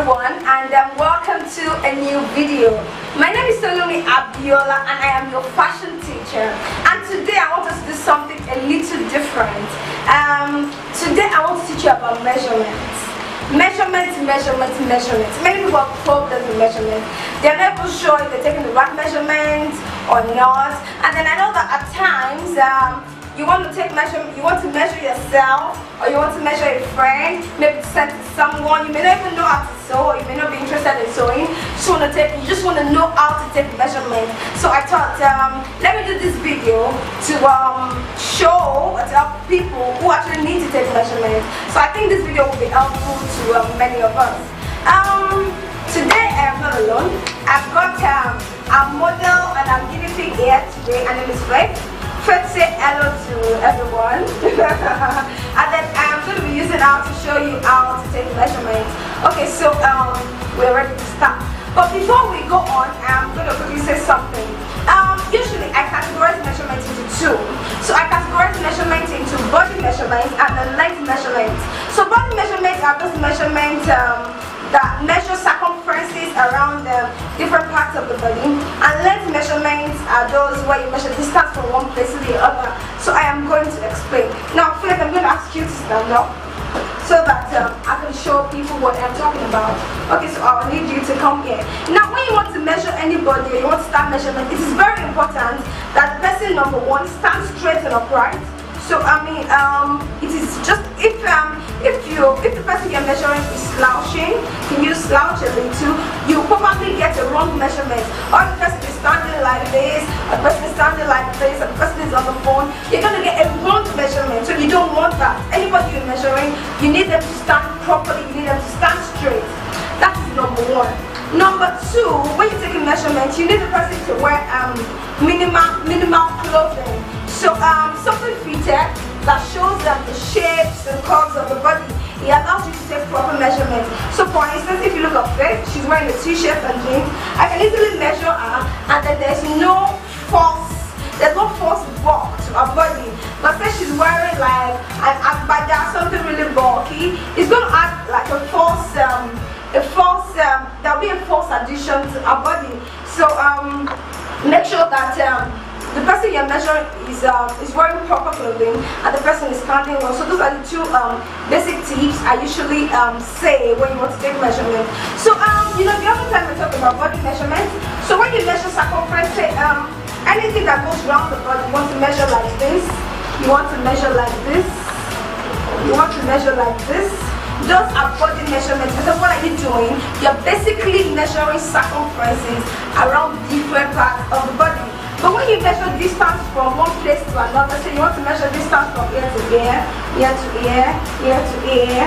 everyone, and welcome to a new video. My name is Salome Abiola and I am your fashion teacher, and today I want us to do something a little different. Today I want to teach you about measurements. Measurements. Many people have problems with measurements. They're never sure if they're taking the right measurements or not, and then I know that at times you want to measure yourself, or you want to measure a friend, maybe to send to someone. You may not even know how to sew, or you may not be interested in sewing. You just want to know how to take measurement. So I thought, let me do this video to help people who actually need to take measurements. So I think this video will be helpful to many of us. Today I am not alone. I've got a model and I'm guinea pig here today. Her name is Faith. First, say hello to everyone. And then I'm going to be using how to show you how to take measurements. Okay, so we're ready to start. But before we go on, I'm going to quickly say something. Usually I categorize measurements into two. So I categorize measurements into body measurements and the length measurements. So body measurements are those measurements that measure circumferences around different parts of the body, and length measurements are those where you measure distance from one place to the other. So I am going to explain. Now first I'm going to ask you to stand up so that I can show people what I'm talking about. Okay, so I'll need you to come here. Now when you want to measure anybody, or you want to start measurement, it is very important that the person, number one, stands straight and upright. So I mean, it is just if the person you're measuring is slouching, can you slouch a little, you probably get a wrong measurement. Or the person is standing like this, a person is standing like this, a person is on the phone, you're gonna get a wrong measurement. So you don't want that. Anybody you're measuring, you need them to stand properly, you need them to stand straight. That is number one. Number two, when you're taking measurements, you need the person to wear minimal clothing. So something fitted that shows the shapes and curves of the body. It allows you to take proper measurements. So for instance, if you look at Faith, she's wearing a t-shirt and jeans. I can easily measure her, and then there's no force bulk to her body. But say she's wearing like an agbada, something really bulky, it's going to add like there'll be a false addition to her body. So make sure that the person you're measuring is wearing proper clothing and the person is standing well. So those are the two basic tips I usually say when you want to take measurement. So the other time we talk about body measurement. So when you measure circumference, anything that goes around the body, you want to measure like this, you want to measure like this, you want to measure like this. Those are body measurements. Because what are you doing? You're basically measuring circumferences around different parts of the body. But when you measure distance from one place to another, so you want to measure distance from ear to ear, ear to ear, ear to ear,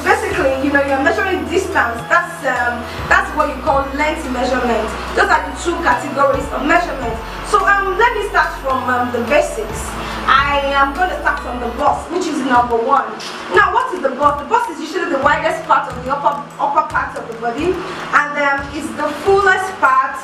basically, you're measuring distance. That's what you call length measurement. Those are the two categories of measurement. So let me start from the basics. I am going to start from the bust, which is number one. Now, what is the bust? The bust is usually the widest part of the upper part of the body, and it's the fullest part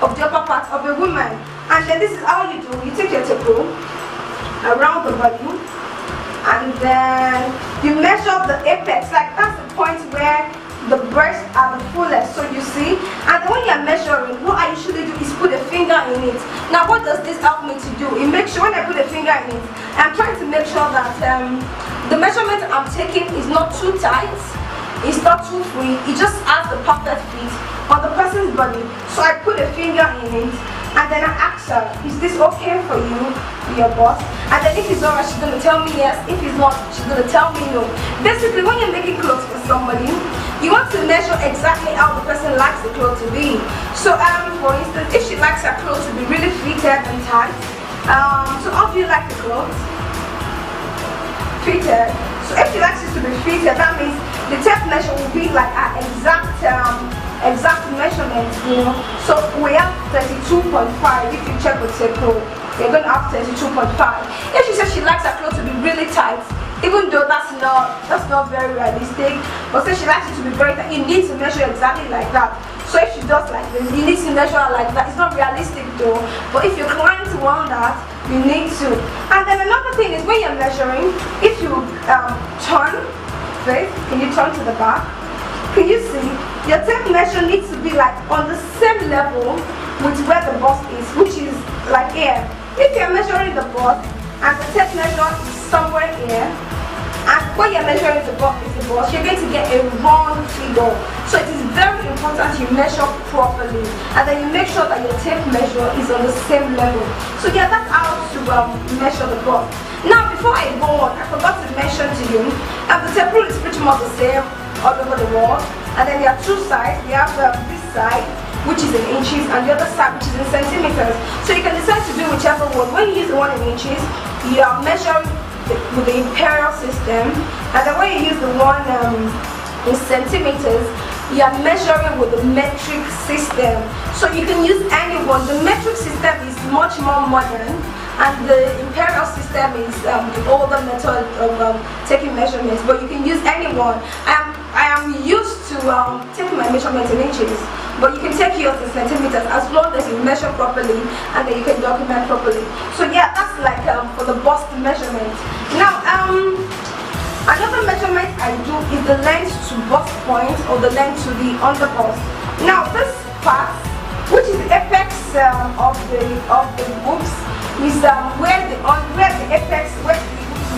of the upper part of a woman. And then this is how you do. You take your tape around the body, and then you measure the apex. Like that's the point where the breasts are the fullest. So you see, and when you're measuring, what I usually do is put a finger in it. Now, what does this help me to do? It makes sure when I put a finger in it, I'm trying to make sure that the measurement I'm taking is not too tight, it's not too free, it just has the perfect fit on the person's body. So I put a finger in it, and then I ask her, is this okay for you, your boss? And then if it's alright, she's going to tell me yes. If it's not, she's going to tell me no. Basically, when you're making clothes for somebody, you want to measure exactly how the person likes the clothes to be. So for instance, if she likes her clothes to be really fitted and tight, so how do you like the clothes? Fitted. So if she likes it to be fitted, that means the tape measure will be like an exact measurement, So we have 32.5. If you check with tape, you're going to have 32.5. If she says she likes her clothes to be really tight, even though that's not very realistic, but say she likes it to be very tight, you need to measure exactly like that. So if she does like this, you need to measure her like that. It's not realistic though, but if you're trying to want that, you need to. And then another thing is when you're measuring, if you turn, Faith, can you turn to the back? Can you see? Your tape measure needs to be like on the same level with where the bust is, which is like here. If you're measuring the bust and the tape measure is somewhere here, and when you're measuring the bust, you're going to get a round figure. So it is very important you measure properly, and then you make sure that your tape measure is on the same level. So yeah, that's how to measure the bust. Now before I go on, I forgot to mention to you, the tape rule is pretty much the same all over the world, and then there are two sides. We have this side, which is in inches, and the other side, which is in centimeters. So you can decide to do whichever one. When you use the one in inches, you are measuring with the imperial system, and then when you use the one in centimeters, you are measuring with the metric system. So you can use any one. The metric system is much more modern, and the imperial system is the older method of taking measurements, but you can use any one. I am used to taking my measurements in inches, but you can take yours in centimeters as long as you measure properly and then you can document properly. So yeah, that's like for the bust measurement. Now another measurement I do is the length to bust point, or the length to the under bust. Now this part, which is the apex of the boobs, is where the apex,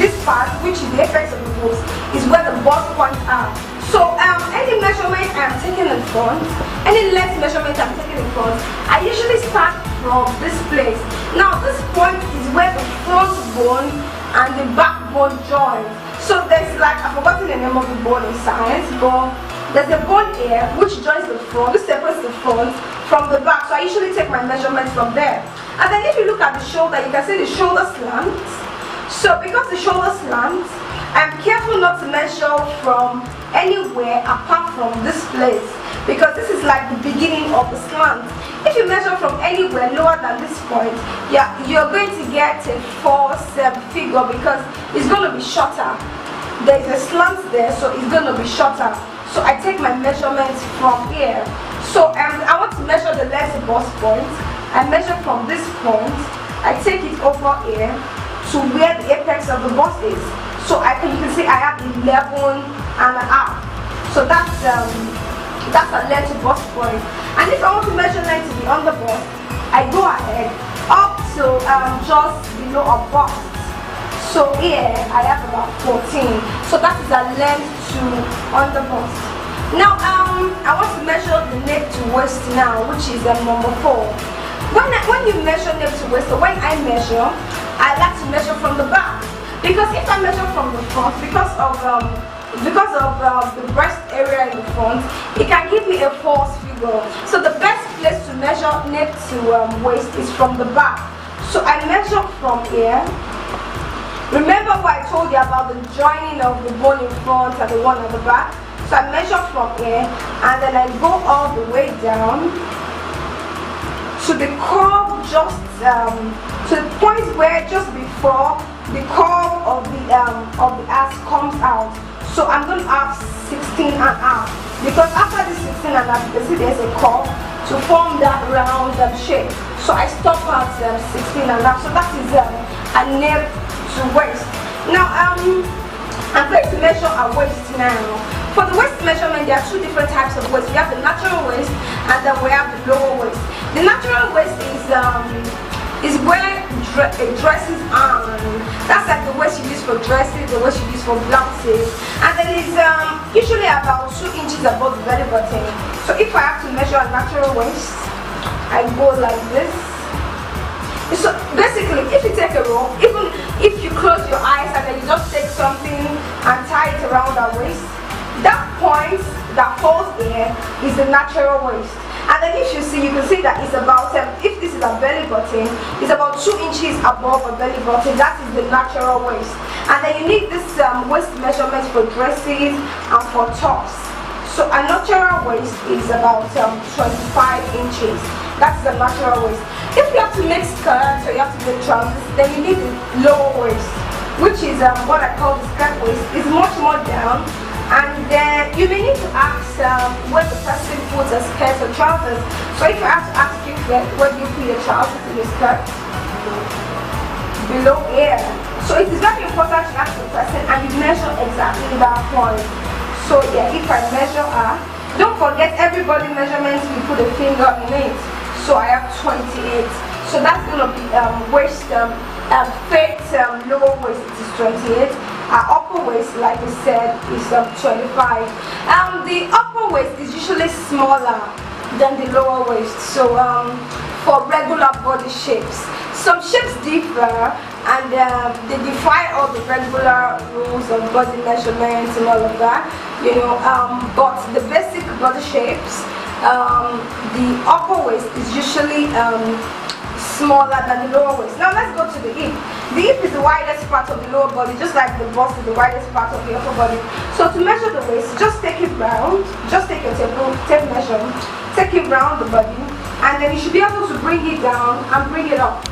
this part, which is the apex of the boobs, is where the bust points are. So any measurement I'm taking in front, any length measurement I'm taking in front, I usually start from this place. Now this point is where the front bone and the back bone join. So there's like, I've forgotten the name of the bone in science, but there's a bone here which joins the front, which separates the front from the back. So I usually take my measurements from there. And then if you look at the shoulder, you can see the shoulder slants. So because the shoulder slants, I'm careful not to measure from anywhere apart from this place, because this is like the beginning of the slant. If you measure from anywhere lower than this point, yeah, you're going to get a false figure, because it's going to be shorter. There's a slant there, so it's going to be shorter. So I take my measurements from here. So I want to measure the length of bust point. I measure from this point, I take it over here to where the apex of the bust is. So you can see I have 11 and a half. So that's a length to bust point. And if I want to measure length to the under bust, I go ahead up to just below a bust. So here I have about 14. So that is a length to under bust. Now I want to measure the neck to waist now, which is number 4. When you measure neck to waist, so when I measure, I like to measure from the back. Because if I measure from the front, because of the breast area in the front, it can give me a false figure. So the best place to measure neck to waist is from the back. So I measure from here. Remember what I told you about the joining of the bone in front and the one at the back? So I measure from here, and then I go all the way down to the curve, just to the point where just before the curve of the ass comes out. So I'm going to have 16 and a half, because after the 16 and a half, you can see there's a curve to form that round shape. So I stop at 16 and a half. So that is a neck to waist. Now I'm going to measure a waist now. For the waist measurement, there are two different types of waist. We have the natural waist, and then we have the lower waist. The natural waist is where dresses on. That's like the waist you use for dresses, the waist you use for blouses, and then it's usually about 2 inches above the belly button. So if I have to measure a natural waist, I go like this. So basically, if you take a rope, even if you close your eyes and then you just take something and tie it around our waist, that point that falls there is the natural waist. And then if you see, you can see that it's about, if this is a belly button, it's about 2 inches above a belly button. That is the natural waist. And then you need this waist measurement for dresses and for tops. So a natural waist is about 25 inches. That's the natural waist. If you have to make skirts or you have to make trousers, then you need the lower waist, which is what I call the skirt waist. It's much more down. And then you may need to ask where the person puts a skirt or trousers. So if you have to ask you where you put your trousers and your skirt, below here. So it is very important to ask the person and you measure exactly that point. So yeah, if I measure her, don't forget everybody measurements, we put a finger in it. So I have 28. So that's going to be waist, fit, lower waist is 28. Our upper waist, like we said, is 25. The upper waist is usually smaller than the lower waist. So for regular body shapes, some shapes differ, and they defy all the regular rules of body measurements and all of that, you know. But the basic body shapes, the upper waist is usually smaller than the lower waist. Now let's go to the hip. The hip is the widest part of the lower body, just like the bust is the widest part of the upper body. So to measure the waist, just take it round, just take your tape measure, take it round the body, and then you should be able to bring it down and bring it up.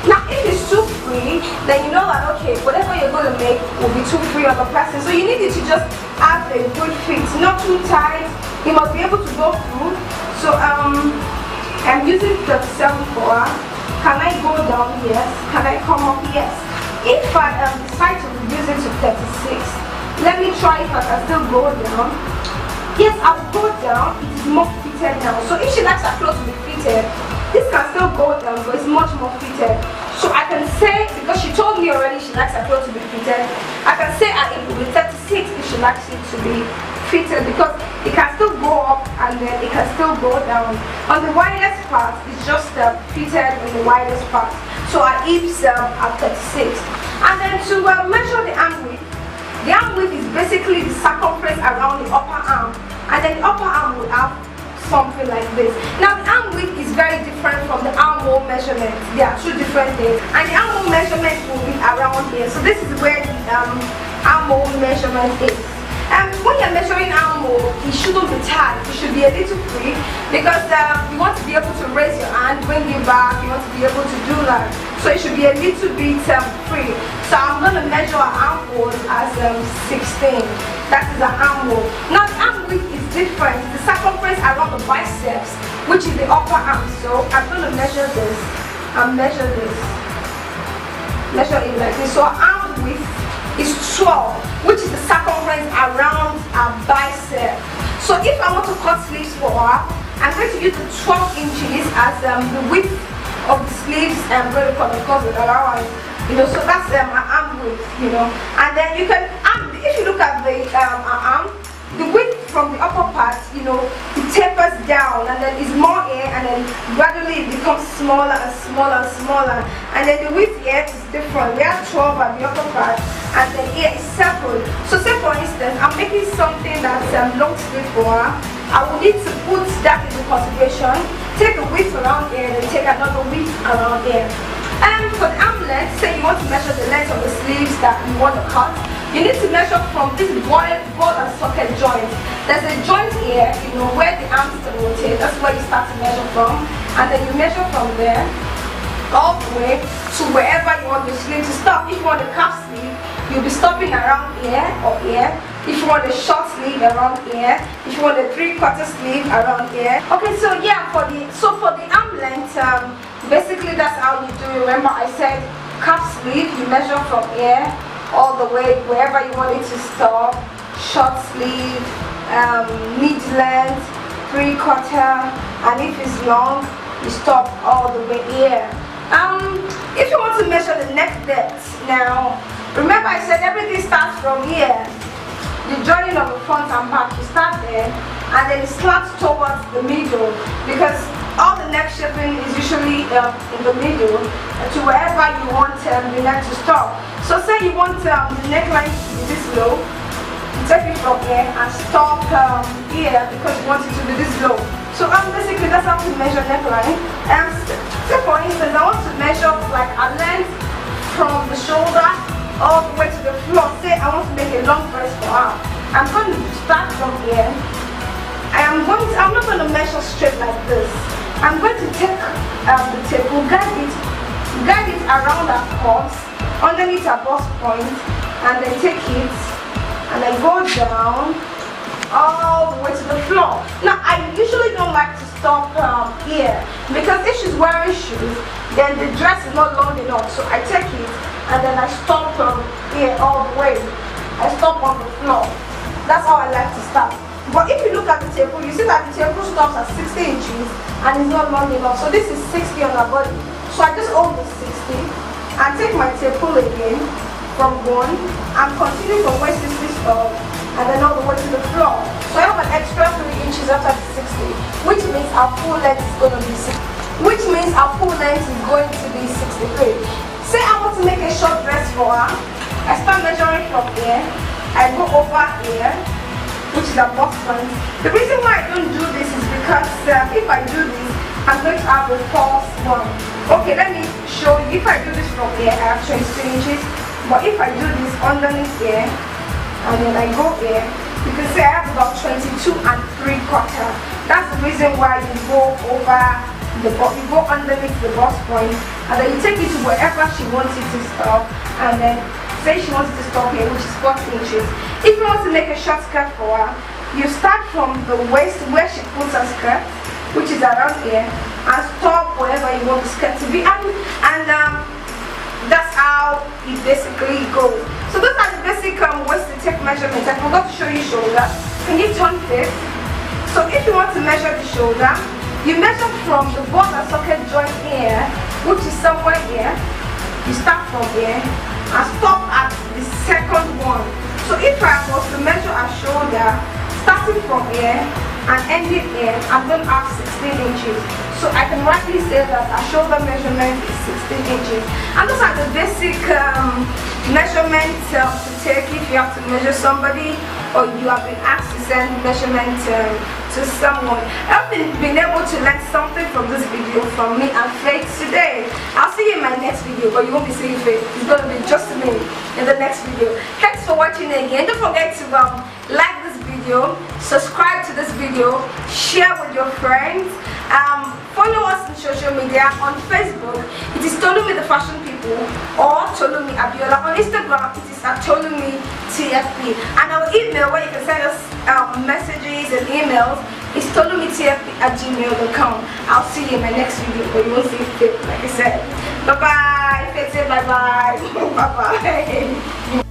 Now if it's too free, then you know that okay, whatever you're going to make will be too free on the person. So you need it to just have a good fit, not too tight. You must be able to go through. So I'm using 37 for her. Can I go down? Yes. Can I come up? Yes. If I decide to reduce it to 36, let me try if I can still go down. Yes, I'll go down. It is more fitted now. So if she likes her clothes to be fitted, this can still go down, but it's much more fitted. So I can say, because she told me already she likes her clothes to be fitted, I can say it will be 36 if she likes it to be fitted, because it can still go up and then it can still go down. On the widest part, it's just fitted on the widest part. So our hips are 36. And then to measure the arm width is basically the circumference around the upper arm, and then the upper arm will have something like this. Now the arm width is very different from the armhole measurement. They are two different things, and the armhole measurement will be around here. So this is where the armhole measurement is. When you're measuring armhole, it shouldn't be tight. It should be a little free, because you want to be able to raise your hand, bring it back. You want to be able to do that. So it should be a little bit free. So I'm going to measure our armhole as 16. That is an armhole. Now the arm width is different. The circumference around the biceps, which is the upper arm. So I'm going to measure this and measure this. Measure it like this. So our arm width is 12, which is the circumference around our bicep. So if I want to cut sleeves for her, I'm going to use the 12 inches as the width of the sleeves and very color because it allows, you know. So that's my arm width, you know. And then you can, if you look at the arm, the width from the upper part, you know, it tapers down, and then it's more here, and then gradually it becomes smaller and smaller and smaller. And then the width here is different. We have 12 at the upper part, and then here is separate. So say for instance, I'm making something that's long sleeve for her. I will need to put that into consideration. Take a width around here, and then take another width around here. And for the arm length, say you want to measure the length of the sleeves that you want to cut, you need to measure from this ball and socket joint. There's a joint here, you know, where the arms rotate. That's where you start to measure from. And then you measure from there all the way to wherever you want the sleeve to stop. If you want a calf sleeve, you'll be stopping around here or here. If you want a short sleeve, around here. If you want a 3/4 sleeve, around here. Okay, so yeah, for the arm length, basically that's how you do. Remember I said calf sleeve, you measure from here all the way wherever you want it to stop. Short sleeve, mid length, 3/4, and if it's long, you stop all the way here. If you want to measure the neck depth, now remember I said everything starts from here. The joining of the front and back, you start there, and then it slants towards the middle, because all the neck shaping is usually in the middle to wherever you want the neck to stop. So say you want the neckline to be this low, you take it from here and stop here because you want it to be this low. So basically that's how to measure neckline. Say for instance, I want to measure like a length from the shoulder all the way to the floor. Say I want to make a long dress for her. I'm going to start from here. I'm not going to measure straight like this. I'm going to take the tape, guide it around her pulse, underneath her bust point, and then take it and then go down all the way to the floor. Now I usually don't like to stop here, because if she's wearing shoes, then the dress is not long enough. So I take it and then I stop from here all the way. I stop on the floor. That's how I like to start. But if you look at the table, you see that the table stops at 60 inches and it's not long enough. So this is 60 on her body. So I just hold the 60 and take my table again from 1 and continue from where 60 stops and then all the way to the floor. So I have an extra 3 inches after the 60, which means our full length is going to be 60. Which means our full length is going to be 63. Say I want to make a short dress for her. I start measuring from here. I go over here, which is a box point. The reason why I don't do this is because if I do this, I'm going to have a false one. Okay, let me show you. If I do this from here, I have 22 inches. But if I do this underneath here, and then I go here, you can see I have about 22 and 3/4. That's the reason why you go over the box, you go underneath the box point, and then you take it to wherever she wants it to stop, and then say she wants it to stop here, which is 40 inches. If you want to make a short skirt for her, you start from the waist where she puts her skirt, which is around here, and stop wherever you want the skirt to be, and that's how it basically goes. So those are the basic waist to take measurements. I forgot to show you shoulder. Can you turn this? So if you want to measure the shoulder, you measure from the border socket joint here, which is somewhere here. You start from here and stop at the second one. So if I was to measure her shoulder, starting from here and ending here, I'm going to have 16 inches. So I can rightly say that our shoulder measurement is 16 inches. And those are the basic measurements to take if you have to measure somebody or you have been asked to send measurement to someone. I've been able to learn something from this video from me and Faith today. I'll see you in my next video, but you won't be seeing Faith. It's going to be just me in the next video. Thanks for watching again. Don't forget to like this video, subscribe to this video, share with your friends. Follow us on social media. On Facebook, it is Tolumi the Fashion People or Tolumi Abiola. On Instagram, it is at Tolumi TFP. And our email where you can send us messages and emails is tolumitfp@gmail.com. I'll see you in my next video, but you won't see it, like I said. Bye bye. Say bye bye. Bye bye.